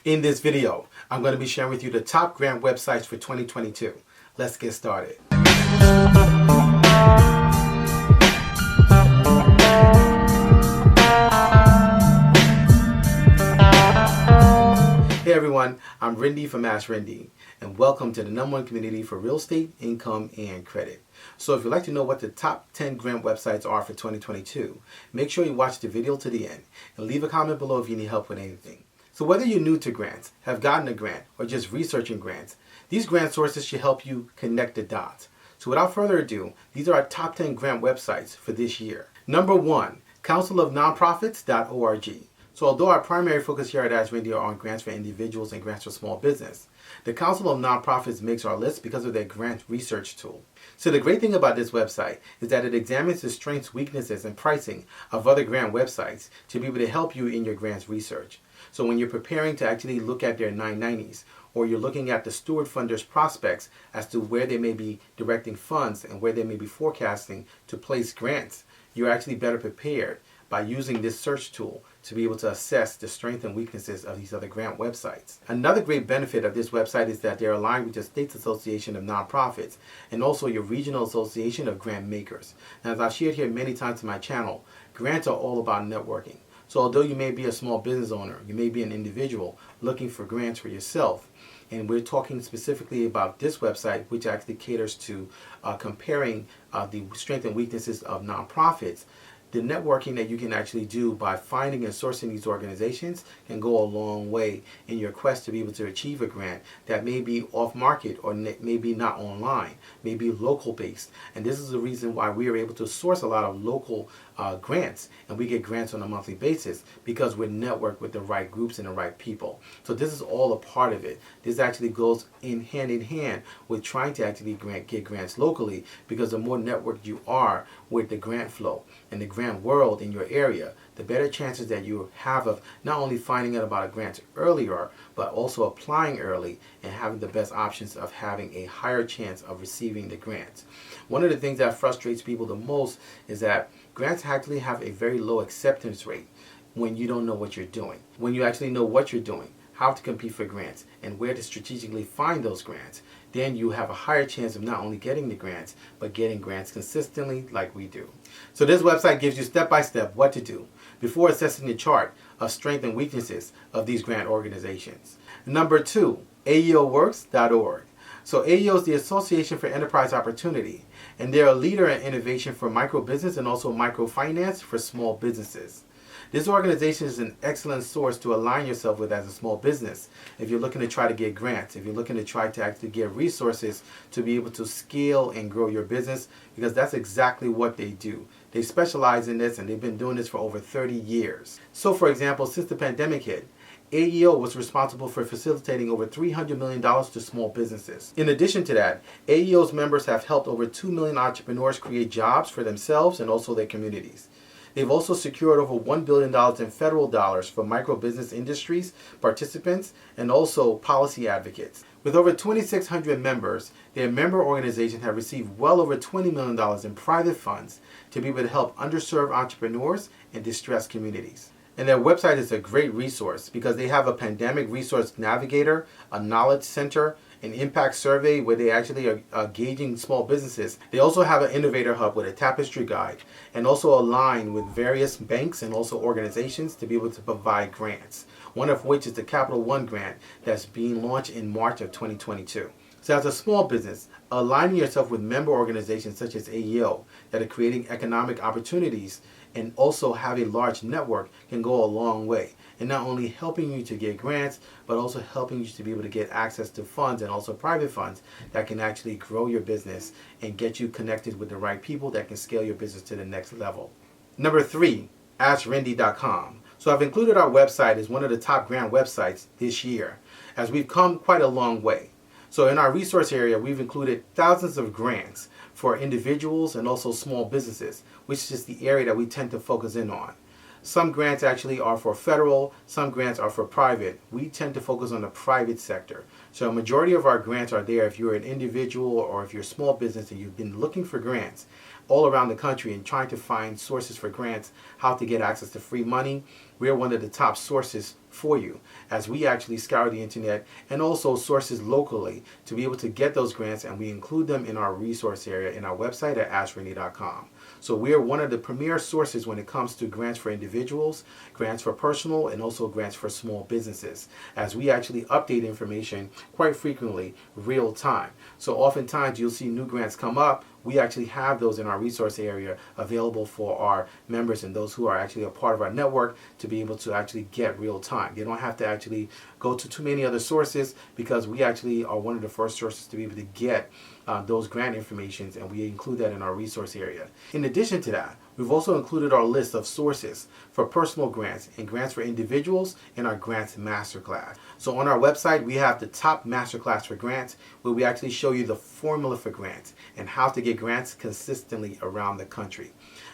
In this video, I'm going to be sharing with you the top grant websites for 2022. Let's get started. Hey everyone, I'm Rendy from Askrendy, and welcome to the #1 community for real estate, income, and credit. So if you'd like to know what the top 10 grant websites are for 2022, make sure you watch the video to the end and leave a comment below if you need help with anything. So whether you're new to grants, have gotten a grant, or just researching grants, these grant sources should help you connect the dots. So without further ado, these are our top 10 grant websites for this year. Number 1, councilofnonprofits.org. So although our primary focus here at Askrendy are on grants for individuals and grants for small business, the Council of Nonprofits makes our list because of their grant research tool. So the great thing about this website is that it examines the strengths, weaknesses, and pricing of other grant websites to be able to help you in your grants research. So when you're preparing to actually look at their 990s, or you're looking at the steward funders' prospects as to where they may be directing funds and where they may be forecasting to place grants, you're actually better prepared by using this search tool to be able to assess the strengths and weaknesses of these other grant websites. Another great benefit of this website is that they're aligned with the State's Association of Nonprofits and also your Regional Association of Grant Makers. And as I've shared here many times on my channel, grants are all about networking. So although you may be a small business owner, you may be an individual looking for grants for yourself, and we're talking specifically about this website, which actually caters to comparing the strengths and weaknesses of nonprofits. The networking that you can actually do by finding and sourcing these organizations can go a long way in your quest to be able to achieve a grant that may be off market or maybe not online, maybe local based. And this is the reason why we are able to source a lot of local grants, and we get grants on a monthly basis because we're networked with the right groups and the right people. So this is all a part of it. This actually goes in hand with trying to actually get grants locally, because the more networked you are with the grant flow and the grant world in your area, the better chances that you have of not only finding out about a grant earlier, but also applying early and having the best options of having a higher chance of receiving the grants. One of the things that frustrates people the most is that grants actually have a very low acceptance rate when you don't know what you're doing. When you actually know what you're doing, how to compete for grants, and where to strategically find those grants, then you have a higher chance of not only getting the grants, but getting grants consistently like we do. So this website gives you step-by-step what to do before assessing the chart of strengths and weaknesses of these grant organizations. Number 2, AEOworks.org. So AEO is the Association for Enterprise Opportunity, and they're a leader in innovation for microbusiness and also microfinance for small businesses. This organization is an excellent source to align yourself with as a small business if you're looking to try to get grants, if you're looking to try to actually get resources to be able to scale and grow your business, because that's exactly what they do. They specialize in this, and they've been doing this for over 30 years. So for example, since the pandemic hit, AEO was responsible for facilitating over $300 million to small businesses. In addition to that, AEO's members have helped over 2 million entrepreneurs create jobs for themselves and also their communities. They've also secured over $1 billion in federal dollars for micro-business industries, participants, and also policy advocates. With over 2,600 members, their member organizations have received well over $20 million in private funds to be able to help underserved entrepreneurs and distressed communities. And their website is a great resource because they have a pandemic resource navigator, a knowledge center, an impact survey where they actually are gauging small businesses. They also have an innovator hub with a tapestry guide, and also align with various banks and also organizations to be able to provide grants, one of which is the Capital One grant that's being launched in March of 2022. So as a small business, aligning yourself with member organizations such as AEO that are creating economic opportunities and also have a large network can go a long way in not only helping you to get grants, but also helping you to be able to get access to funds and also private funds that can actually grow your business and get you connected with the right people that can scale your business to the next level. Number 3, Askrendy.com. So I've included our website as one of the top grant websites this year, as we've come quite a long way. So in our resource area, we've included thousands of grants for individuals and also small businesses, which is the area that we tend to focus in on. Some grants actually are for federal, some grants are for private. We tend to focus on the private sector. So a majority of our grants are there if you're an individual or if you're a small business and you've been looking for grants. all around the country and trying to find sources for grants, how to get access to free money, we are one of the top sources for you, as we actually scour the internet and also sources locally to be able to get those grants, and we include them in our resource area in our website at Askrendy.com. So we are one of the premier sources when it comes to grants for individuals, grants for personal, and also grants for small businesses, as we actually update information quite frequently, real time. So oftentimes you'll see new grants come up. We actually have those in our resource area available for our members and those who are actually a part of our network to be able to actually get real time. They don't have to actually go to too many other sources, because we actually are one of the first sources to be able to get those grant informations, and we include that in our resource area. In addition to that, we've also included our list of sources for personal grants and grants for individuals in our grants masterclass. So on our website, we have the top masterclass for grants, where we actually show you the formula for grants and how to get grants consistently around the country.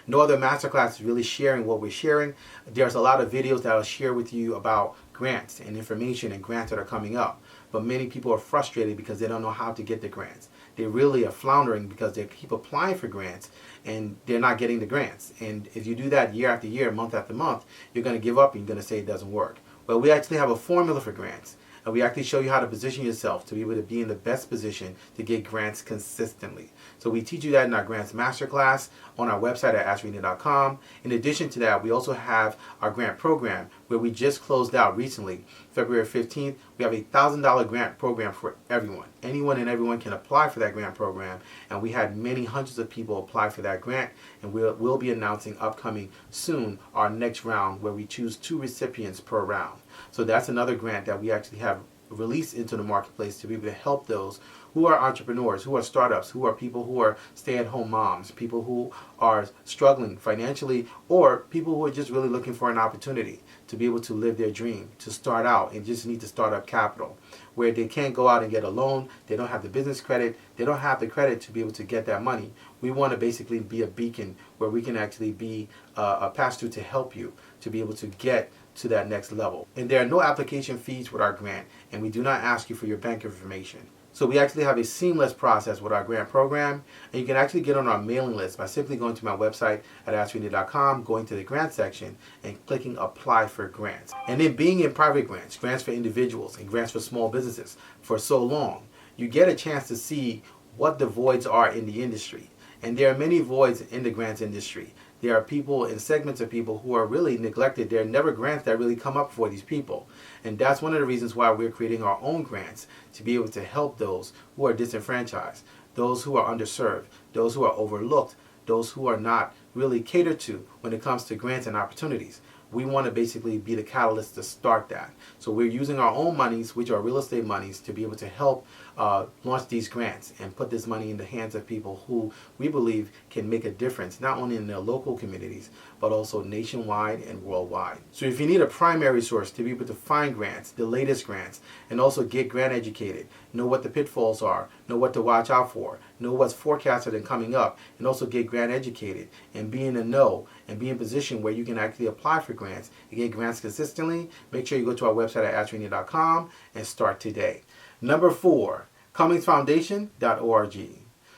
No other masterclass is really sharing what we're sharing. There's a lot of videos that I'll share with you about grants and information and grants that are coming up. But many people are frustrated because they don't know how to get the grants. They really are floundering because they keep applying for grants and they're not getting the grants. And if you do that year after year, month after month, you're going to give up and you're going to say it doesn't work. Well, we actually have a formula for grants. And we actually show you how to position yourself to be able to be in the best position to get grants consistently. So we teach you that in our grants masterclass on our website at Askrendy.com. In addition to that, we also have our grant program, where we just closed out recently, February 15th. We have a $1,000 grant program for everyone. Anyone and everyone can apply for that grant program. And we had many hundreds of people apply for that grant. And we'll be announcing upcoming soon our next round, where we choose 2 recipients per round. So that's another grant that we actually have released into the marketplace to be able to help those who are entrepreneurs, who are startups, who are people who are stay-at-home moms, people who are struggling financially, or people who are just really looking for an opportunity to be able to live their dream, to start out and just need to start up capital, where they can't go out and get a loan, they don't have the business credit, they don't have the credit to be able to get that money. We want to basically be a beacon where we can actually be a pass-through to help you to be able to get to that next level. And there are no application fees with our grant, and we do not ask you for your bank information. So we actually have a seamless process with our grant program, and you can actually get on our mailing list by simply going to my website at Askrendy.com, going to the grant section, and clicking apply for grants. And then being in private grants, grants for individuals, and grants for small businesses for so long, you get a chance to see what the voids are in the industry. And there are many voids in the grants industry. There are people and segments of people who are really neglected. There are never grants that really come up for these people. And that's one of the reasons why we're creating our own grants, to be able to help those who are disenfranchised, those who are underserved, those who are overlooked, those who are not really catered to when it comes to grants and opportunities. We want to basically be the catalyst to start that. So we're using our own monies, which are real estate monies, to be able to help launch these grants and put this money in the hands of people who we believe can make a difference, not only in their local communities, but also nationwide and worldwide. So if you need a primary source to be able to find grants, the latest grants, and also get grant educated, know what the pitfalls are, know what to watch out for, know what's forecasted and coming up, and also get grant educated and be in the know and be in a position where you can actually apply for grants and get grants consistently, make sure you go to our website at Askrendy.com and start today. Number 4, CummingsFoundation.org.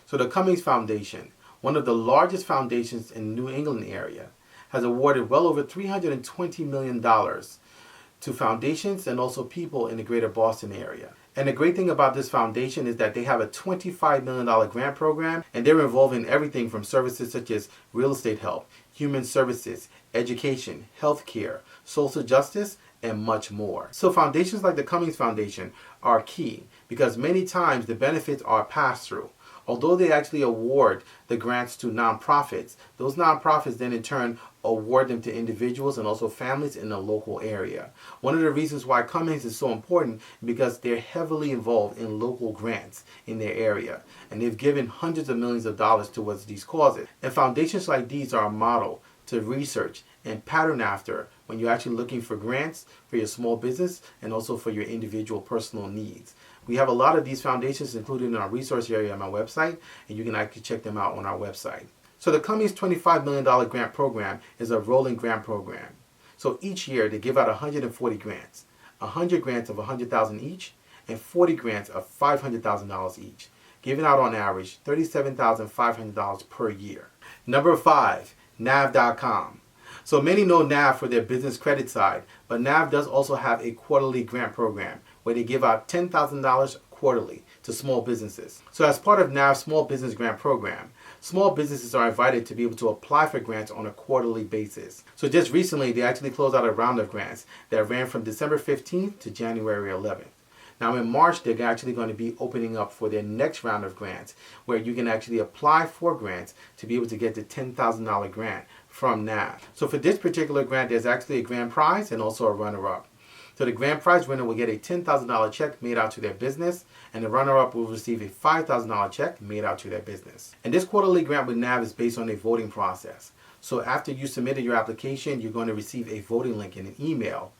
So the Cummings Foundation, one of the largest foundations in the New England area, has awarded well over $320 million to foundations and also people in the greater Boston area. And the great thing about this foundation is that they have a $25 million grant program, and they're involved in everything from services such as real estate help, human services, education, healthcare, social justice, and much more. So foundations like the Cummings Foundation are key because many times the benefits are passed through. Although they actually award the grants to nonprofits, those nonprofits then in turn award them to individuals and also families in the local area. One of the reasons why Cummings is so important is because they're heavily involved in local grants in their area, and they've given hundreds of millions of dollars towards these causes. And foundations like these are a model to research and pattern after when you're actually looking for grants for your small business and also for your individual personal needs. We have a lot of these foundations included in our resource area on my website, and you can actually check them out on our website. So the Cummings $25 million grant program is a rolling grant program. So each year they give out 140 grants, 100 grants of $100,000 each, and 40 grants of $500,000 each, giving out on average $37,500 per year. Number 5, Nav.com. So many know Nav for their business credit side, but Nav does also have a quarterly grant program where they give out $10,000 quarterly to small businesses. So as part of Nav's small business grant program, small businesses are invited to be able to apply for grants on a quarterly basis. So just recently, they actually closed out a round of grants that ran from December 15th to January 11th. Now in March, they're actually going to be opening up for their next round of grants where you can actually apply for grants to be able to get the $10,000 grant from NAV. So for this particular grant, there's actually a grand prize and also a runner-up. So the grand prize winner will get a $10,000 check made out to their business, and the runner-up will receive a $5,000 check made out to their business. And this quarterly grant with NAV is based on a voting process. So after you submitted your application, you're going to receive a voting link in an email,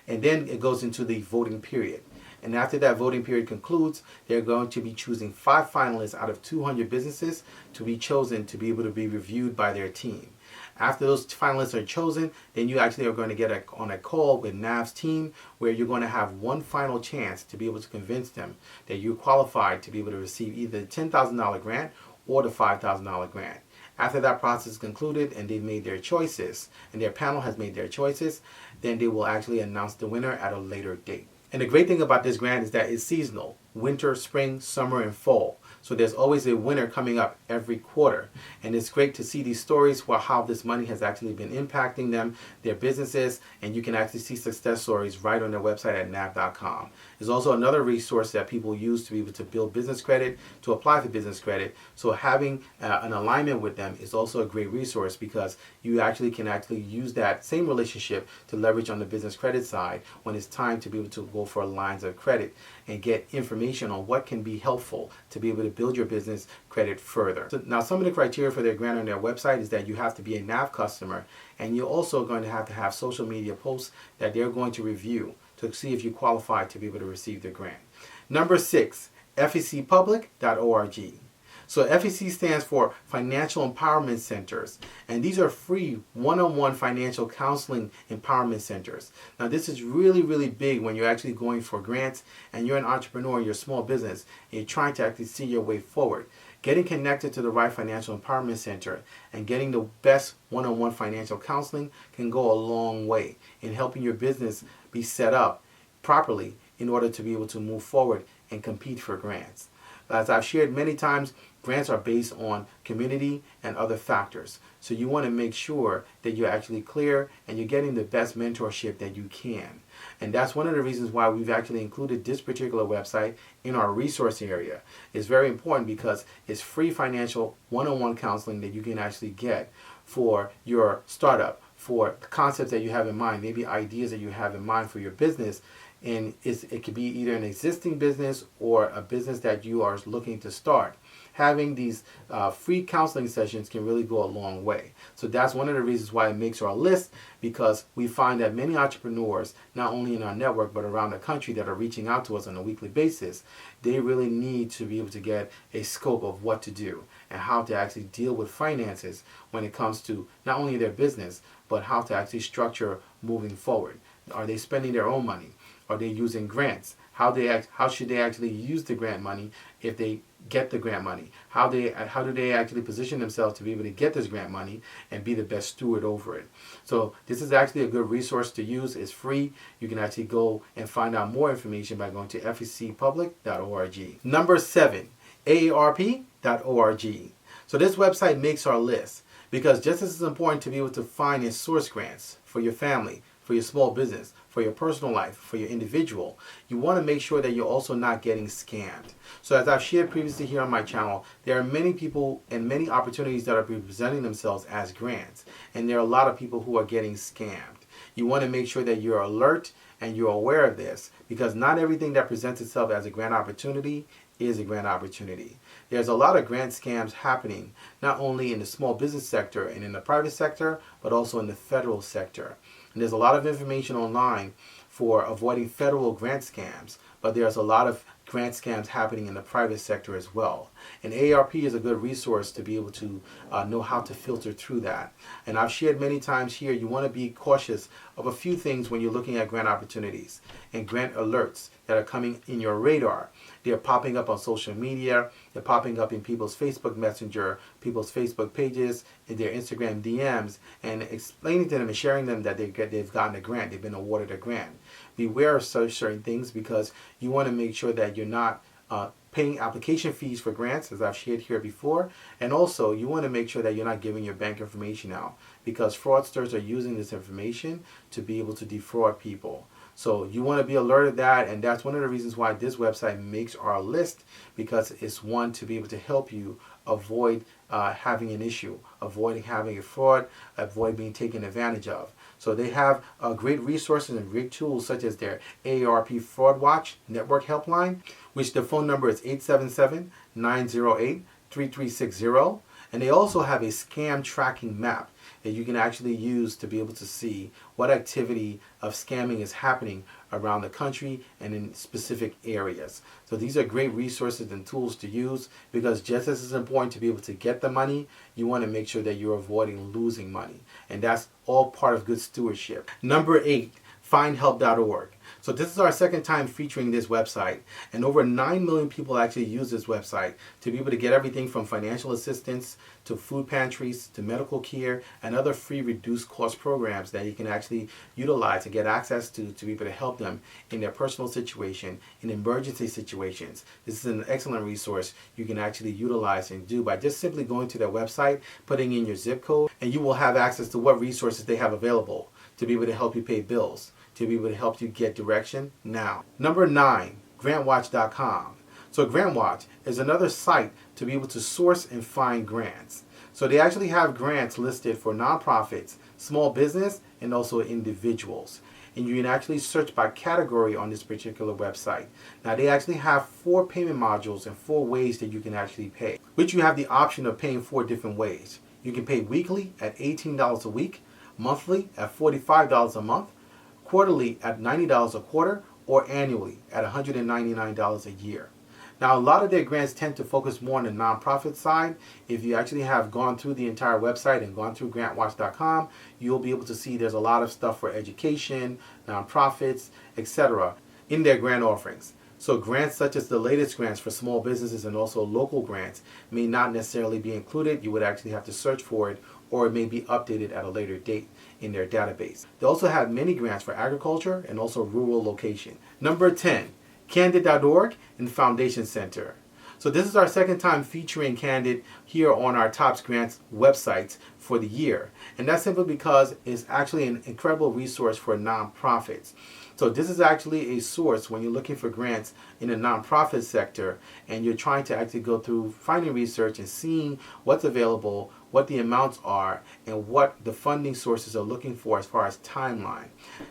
and then it goes into the voting period. And after that voting period concludes, they're going to be choosing 5 finalists out of 200 businesses to be chosen to be able to be reviewed by their team. After those finalists are chosen, then you actually are going to get on a call with NAV's team where you're going to have one final chance to be able to convince them that you're qualified to be able to receive either the $10,000 grant or the $5,000 grant. After that process is concluded and they've made their choices, and their panel has made their choices, then they will actually announce the winner at a later date. And the great thing about this grant is that it's seasonal: winter, spring, summer, and fall. So there's always a winner coming up every quarter. And it's great to see these stories for how this money has actually been impacting them, their businesses, and you can actually see success stories right on their website at nav.com. There's also another resource that people use to be able to build business credit, to apply for business credit. So having an alignment with them is also a great resource because you can actually use that same relationship to leverage on the business credit side when it's time to be able to go for lines of credit and get information on what can be helpful to be able to build your business credit further. So now some of the criteria for their grant on their website is that you have to be a NAV customer, and you're also going to have social media posts that they're going to review to see if you qualify to be able to receive the grant. Number 6, FECpublic.org. So FEC stands for Financial Empowerment Centers, and these are free one-on-one financial counseling empowerment centers. Now this is really, really big when you're actually going for grants and you're an entrepreneur, you're a small business, and you're trying to actually see your way forward. Getting connected to the right financial empowerment center and getting the best one-on-one financial counseling can go a long way in helping your business be set up properly in order to be able to move forward and compete for grants. As I've shared many times, grants are based on community and other factors. So you want to make sure that you're actually clear and you're getting the best mentorship that you can. And that's one of the reasons why we've actually included this particular website in our resource area. It's very important because it's free financial one-on-one counseling that you can actually get for your startup, for concepts that you have in mind, maybe ideas that you have in mind for your business. And it could be either an existing business or a business that you are looking to start. Having these free counseling sessions can really go a long way. So that's one of the reasons why it makes our list, because we find that many entrepreneurs, not only in our network but around the country, that are reaching out to us on a weekly basis, they really need to be able to get a scope of what to do and how to actually deal with finances when it comes to not only their business but how to actually structure moving forward. Are they spending their own money? Are they using grants? How should they actually use the grant money if they get the grant money? How do they actually position themselves to be able to get this grant money and be the best steward over it? So this is actually a good resource to use. It's free. You can actually go and find out more information by going to fecpublic.org. Number 7, aarp.org. So this website makes our list because just as it's important to be able to find and source grants for your family, for your small business, for your personal life, for your individual, you want to make sure that you're also not getting scammed. So as I've shared previously here on my channel, there are many people and many opportunities that are presenting themselves as grants, and there are a lot of people who are getting scammed. You want to make sure that you're alert and you're aware of this, because not everything that presents itself as a grant opportunity is a grant opportunity. There's a lot of grant scams happening, not only in the small business sector and in the private sector, but also in the federal sector. And there's a lot of information online for avoiding federal grant scams, but there's a lot of grant scams happening in the private sector as well. And AARP is a good resource to be able to know how to filter through that. And I've shared many times here, you want to be cautious of a few things when you're looking at grant opportunities and grant alerts that are coming in your radar. They're popping up on social media, they're popping up in people's Facebook Messenger, people's Facebook pages, in their Instagram DMs, and explaining to them and sharing them that they've gotten a grant, they've been awarded a grant. Beware of certain things, because you want to make sure that you're not paying application fees for grants, as I've shared here before, and also you want to make sure that you're not giving your bank information out, because fraudsters are using this information to be able to defraud people. So you want to be alerted of that, and that's one of the reasons why this website makes our list, because it's one to be able to help you avoid having an issue, avoiding having a fraud, avoid being taken advantage of. So they have great resources and great tools, such as their AARP Fraud Watch Network Helpline, which the phone number is 877-908-3360. And they also have a scam tracking map that you can actually use to be able to see what activity of scamming is happening around the country and in specific areas. So these are great resources and tools to use, because just as it's important to be able to get the money, you want to make sure that you're avoiding losing money. And that's all part of good stewardship. Number 8, FindHelp.org. So this is our second time featuring this website, and over 9 million people actually use this website to be able to get everything from financial assistance to food pantries to medical care and other free reduced cost programs that you can actually utilize and get access to be able to help them in their personal situation, in emergency situations. This is an excellent resource you can actually utilize and do by just simply going to their website, putting in your zip code, and you will have access to what resources they have available to be able to help you pay bills, to be able to help you get direction now. Number 9, GrantWatch.com. So GrantWatch is another site to be able to source and find grants. So they actually have grants listed for nonprofits, small business, and also individuals. And you can actually search by category on this particular website. Now they actually have 4 payment modules and 4 ways that you can actually pay, which you have the option of paying 4 different ways. You can pay weekly at $18 a week, monthly at $45 a month, quarterly at $90 a quarter, or annually at $199 a year. Now, a lot of their grants tend to focus more on the nonprofit side. If you actually have gone through the entire website and gone through GrantWatch.com, you'll be able to see there's a lot of stuff for education, nonprofits, etc. in their grant offerings. So grants such as the latest grants for small businesses and also local grants may not necessarily be included. You would actually have to search for it, or it may be updated at a later date in their database. They also have many grants for agriculture and also rural location. Number 10, Candid.org and Foundation Center. So this is our second time featuring Candid here on our Tops Grants websites for the year. And that's simply because it's actually an incredible resource for nonprofits. So this is actually a source when you're looking for grants in the nonprofit sector and you're trying to actually go through finding research and seeing what's available, what the amounts are, and what the funding sources are looking for as far as timeline.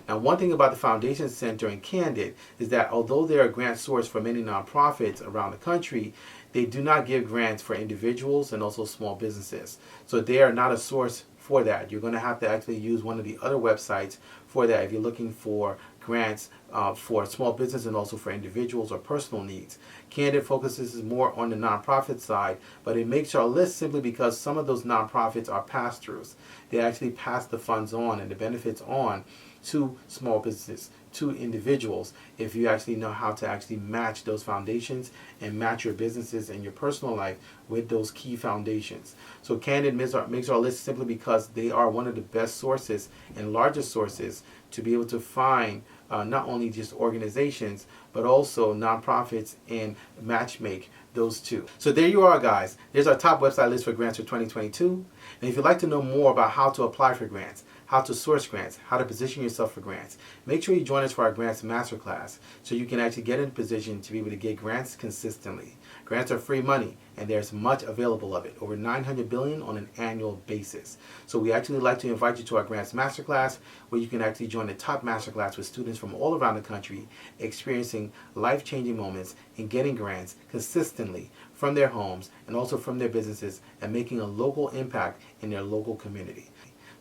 Now, one thing about the Foundation Center and Candid is that although they're a grant source for many nonprofits around the country, they do not give grants for individuals and also small businesses. So they are not a source for that. You're going to have to actually use one of the other websites for that if you're looking for grants for small business and also for individuals or personal needs. Candid focuses more on the nonprofit side, but it makes our list simply because some of those nonprofits are pass-throughs. They actually pass the funds on and the benefits on to small businesses, to individuals, if you actually know how to actually match those foundations and match your businesses and your personal life with those key foundations. So Candid makes our list simply because they are one of the best sources and largest sources to be able to find not only just organizations, but also nonprofits and matchmake those two. So there you are, guys. There's our top website list for grants for 2022. And if you'd like to know more about how to apply for grants, how to source grants, how to position yourself for grants, make sure you join us for our Grants Masterclass so you can actually get in a position to be able to get grants consistently. Grants are free money, and there's much available of it, over $900 billion on an annual basis. So we actually like to invite you to our Grants Masterclass, where you can actually join the top masterclass with students from all around the country experiencing life-changing moments in getting grants consistently from their homes and also from their businesses and making a local impact in their local community.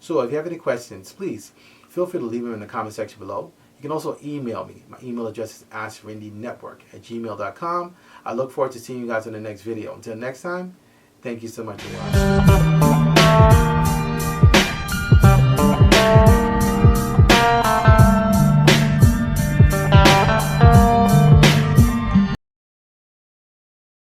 So if you have any questions, please feel free to leave them in the comment section below. You can also email me. My email address is askrendynetwork@gmail.com. I look forward to seeing you guys in the next video. Until next time, thank you so much for watching.